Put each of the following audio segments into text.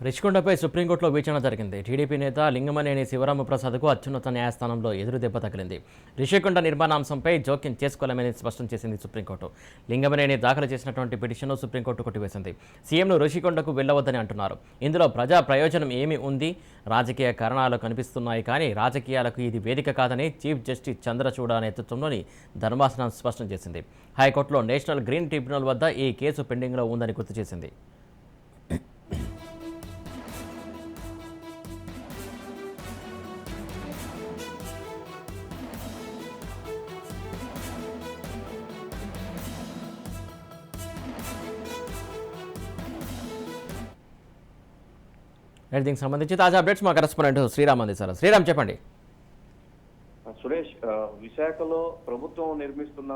రిషికొండపై సుప్రీంకోర్టులో విచారణ జరిగింది. టీడీపీ నేత లింగమనేని శివరామప్రసాద్కు అత్యున్నత న్యాయస్థానంలో ఎదురు దెబ్బ తగిలింది. రిషికొండ నిర్మాణాంశంపై జోక్యం చేసుకోలేమని స్పష్టం చేసింది సుప్రీంకోర్టు. లింగమనేని దాఖలు చేసినటువంటి పిటిషన్ను సుప్రీంకోర్టు కొట్టివేసింది. సీఎంను రిషికొండకు వెళ్లవద్దని అంటున్నారు. ఇందులో ప్రజా ప్రయోజనం ఏమి ఉంది? రాజకీయ కారణాలు కనిపిస్తున్నాయి, కానీ రాజకీయాలకు ఇది వేదిక కాదని చీఫ్ జస్టిస్ చంద్రచూడ నేతృత్వంలోని ధర్మాసనం స్పష్టం చేసింది. హైకోర్టులో నేషనల్ గ్రీన్ ట్రిబ్యునల్ వద్ద ఈ కేసు పెండింగ్లో ఉందని గుర్తు చేసింది. దీనికి సంబంధించి తాజా అప్డేట్స్ మా కరెస్పాండెంట్ శ్రీరామ్ అందిస్తారు. శ్రీరామ్, చెప్పండి. సురేష్, విశాఖలో ప్రభుత్వం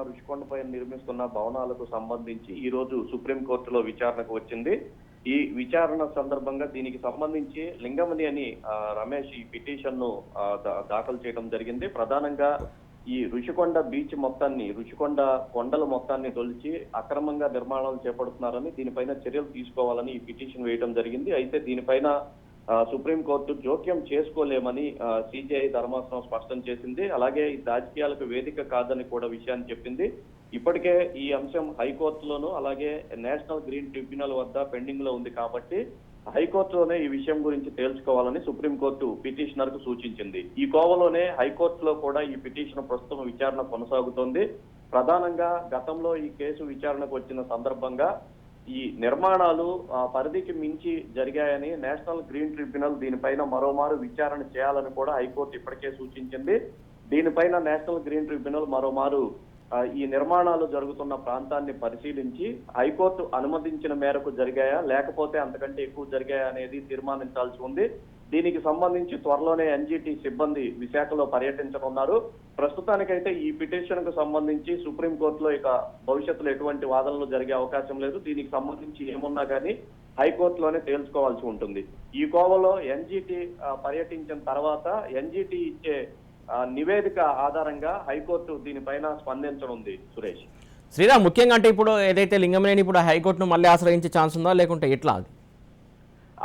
రుషికొండపై నిర్మిస్తున్న భవనాలకు సంబంధించి ఈ రోజు సుప్రీంకోర్టులో విచారణకు వచ్చింది. ఈ విచారణ సందర్భంగా దీనికి సంబంధించి లింగమనేని రమేష్ ఈ పిటిషన్ ను దాఖలు చేయడం జరిగింది. ప్రధానంగా ఈ రుషికొండ బీచ్ మొత్తాన్ని, రుషికొండ కొండల మొత్తాన్ని తొలిచి అక్రమంగా నిర్మాణాలు చేపడుతున్నారని, దీనిపైన చర్యలు తీసుకోవాలని ఈ పిటిషన్ వేయడం జరిగింది. అయితే దీనిపైన సుప్రీంకోర్టు జోక్యం చేసుకోలేమని సిజేఐ ధర్మాసనం స్పష్టం చేసింది. అలాగే ఈ రాజకీయాలకు వేదిక కాదని కూడా విషయాన్ని చెప్పింది. ఇప్పటికే ఈ అంశం హైకోర్టులోను అలాగే నేషనల్ గ్రీన్ ట్రిబ్యునల్ వద్ద పెండింగ్ లో ఉంది కాబట్టి హైకోర్టులోనే ఈ విషయం గురించి తేల్చుకోవాలని సుప్రీంకోర్టు పిటిషనర్ కు సూచించింది. ఈ కోవలోనే హైకోర్టులో కూడా ఈ పిటిషన్ ప్రస్తుతం విచారణ కొనసాగుతోంది. ప్రధానంగా గతంలో ఈ కేసు విచారణకు వచ్చిన సందర్భంగా ఈ నిర్మాణాలు పరిధికి మించి జరిగాయని నేషనల్ గ్రీన్ ట్రిబ్యునల్ దీనిపైన మరోమారు విచారణ చేయాలని కూడా హైకోర్టు ఇప్పటికే సూచించింది. దీనిపైన నేషనల్ గ్రీన్ ట్రిబ్యునల్ మరోమారు ఈ నిర్మాణాలు జరుగుతున్న ప్రాంతాన్ని పరిశీలించి హైకోర్టు అనుమతించిన మేరకు జరిగాయా లేకపోతే అంతకంటే ఎక్కువ జరిగాయా అనేది తీర్మానించాల్సి ఉంది. దీనికి సంబంధించి త్వరలోనే ఎన్జిటి సిబ్బంది విశాఖలో పర్యటించనున్నారు. ప్రస్తుతానికైతే ఈ పిటిషన్ కు సంబంధించి సుప్రీంకోర్టులో ఇక భవిష్యత్తులో ఎటువంటి వాదనలు జరిగే అవకాశం లేదు. దీనికి సంబంధించి ఏమున్నా కానీ హైకోర్టులోనే తేల్చుకోవాల్సి ఉంటుంది. ఈ కోవలో ఎన్జిటి పర్యటించిన తర్వాత ఎన్జిటి ఇచ్చే నివేదిక ఆధారంగా హైకోర్టు దీనిపైన స్పందించనుంది. సురేష్, శ్రీరామ్, ముఖ్యంగా అంటే ఇప్పుడు ఏదైతే లింగమనేని ఇప్పుడు హైకోర్టును మళ్ళీ ఆశ్రయించే ఛాన్స్ ఉందా లేకుంటే ఎట్లా?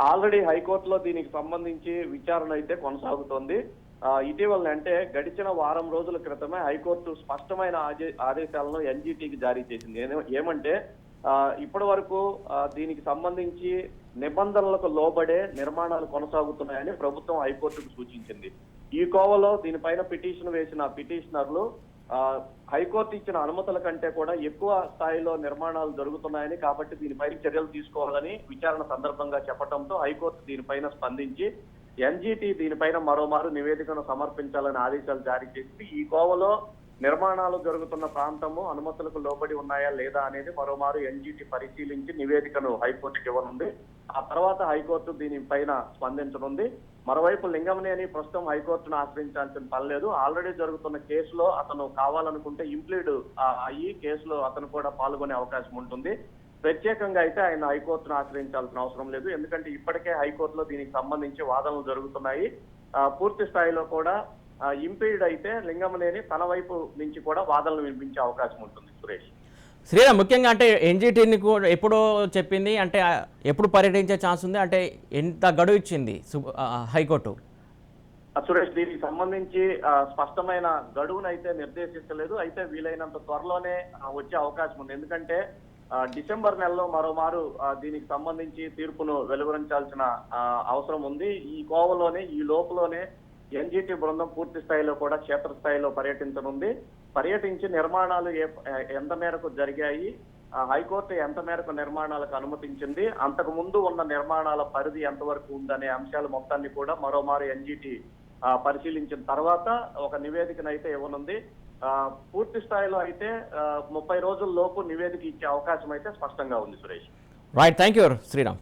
ఆల్రెడీ హైకోర్టులో దీనికి సంబంధించి విచారణ అయితే కొనసాగుతోంది. ఇటీవల అంటే గడిచిన వారం రోజుల క్రితమే హైకోర్టు స్పష్టమైన ఆదేశాలను ఎన్జిటికి జారీ చేసింది. ఏమంటే ఇప్పటి వరకు దీనికి సంబంధించి నిబంధనలకు లోబడే నిర్మాణాలు కొనసాగుతున్నాయని ప్రభుత్వం హైకోర్టుకు సూచించింది. ఈ కోవలో దీనిపైన పిటిషన్ వేసిన పిటిషనర్లు హైకోర్టు ఇచ్చిన అనుమతుల కంటే కూడా ఎక్కువ స్థాయిలో నిర్మాణాలు జరుగుతున్నాయని, కాబట్టి దీనిపై చర్యలు తీసుకోవాలని విచారణ సందర్భంగా చెప్పడంతో హైకోర్టు దీనిపైన స్పందించి ఎన్జిటి దీనిపైన మరోమారు నివేదికను సమర్పించాలని ఆదేశాలు జారీ చేసింది. ఈ కోవలో నిర్మాణాలు జరుగుతున్న ప్రాంతము అనుమతులకు లోబడి ఉన్నాయా లేదా అనేది మరోమారు ఎన్జిటి పరిశీలించి నివేదికను హైకోర్టుకి ఇవ్వనుంది. ఆ తర్వాత హైకోర్టు దీనిపైన స్పందించనుంది. మరోవైపు లింగమనేని ప్రస్తుతం హైకోర్టును ఆశ్రయించాల్సిన పని లేదు. ఆల్రెడీ జరుగుతున్న కేసులో అతను కావాలనుకుంటే ఇంప్లీడ్ అయ్యి కేసులో అతను కూడా పాల్గొనే అవకాశం ఉంటుంది. ప్రత్యేకంగా అయితే ఆయన హైకోర్టును ఆశ్రయించాల్సిన అవసరం లేదు. ఎందుకంటే ఇప్పటికే హైకోర్టులో దీనికి సంబంధించి వాదనలు జరుగుతున్నాయి. పూర్తి స్థాయిలో కూడా ఇంపీడ్ అయితే లింగమనేని తన వైపు నుంచి కూడా వాదనలు వినిపించే అవకాశం ఉంటుంది. సురేష్, శ్రీరామ్, ముఖ్యంగా అంటే ఎన్జిటిని కూడా ఎప్పుడో చెప్పింది, అంటే ఎప్పుడు పర్యటించే ఛాన్స్ ఉంది, అంటే ఎంత గడువు ఇచ్చింది హైకోర్టు? సురేష్, దీనికి సంబంధించి స్పష్టమైన గడువునైతే నిర్దేశించలేదు. అయితే వీలైనంత త్వరలోనే వచ్చే అవకాశం ఉంది. ఎందుకంటే డిసెంబర్ నెలలో మరోమారు దీనికి సంబంధించి తీర్పును వెలువరించాల్సిన అవసరం ఉంది. ఈ కోవలోనే ఈ లోపులోనే ఎన్జిటి బృందం పూర్తి స్థాయిలో కూడా క్షేత్రస్థాయిలో పర్యటించనుంది. పర్యటించి నిర్మాణాలు ఎంత మేరకు జరిగాయి, హైకోర్టు ఎంత మేరకు నిర్మాణాలకు అనుమతించింది, అంతకు ముందు ఉన్న నిర్మాణాల పరిధి ఎంతవరకు ఉందనే అంశాలు మొత్తాన్ని కూడా మరోమారు ఎన్జిటి పరిశీలించిన తర్వాత ఒక నివేదికనైతే ఇవ్వనుంది. పూర్తి స్థాయిలో అయితే 30 రోజుల లోపు నివేదిక ఇచ్చే అవకాశం అయితే స్పష్టంగా ఉంది. Suresh, right, thank you Sriram.